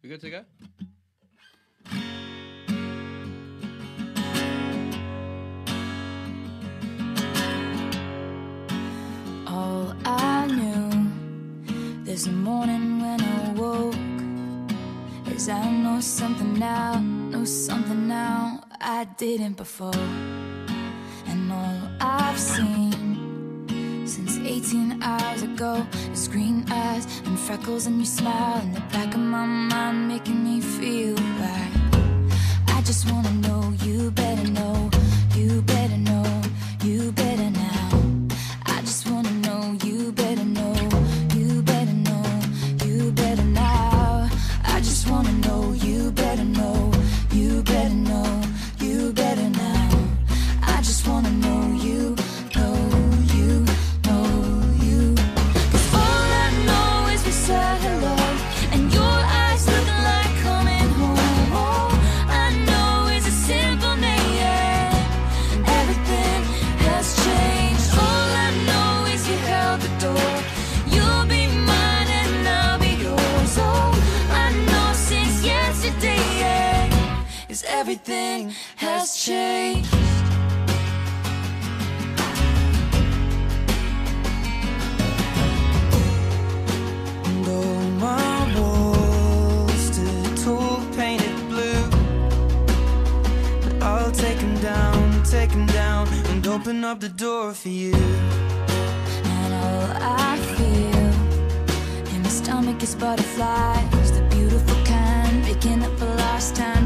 We good to go? All I knew this morning when I woke is I know something now I didn't before. And all I've seen since 18 hours ago is green eyes and freckles and your smile in the back of my mind, making me feel right. I just wanna know, you better know, you better know, you better now. I just wanna know, you better know, you better know, you better now. I just wanna know, you better know, you better know, you better now. I just wanna know, you know, you know, you. 'Cause all I know is we said hello, and your eyes looking like coming home. All I know is a simple name, yeah. Everything has changed. All I know is you held the door. You'll be mine and I'll be yours. All I know since yesterday, yeah, is everything has changed. Take 'em down and open up the door for you. And all I feel in my stomach is butterflies, the beautiful kind, making up for lost time.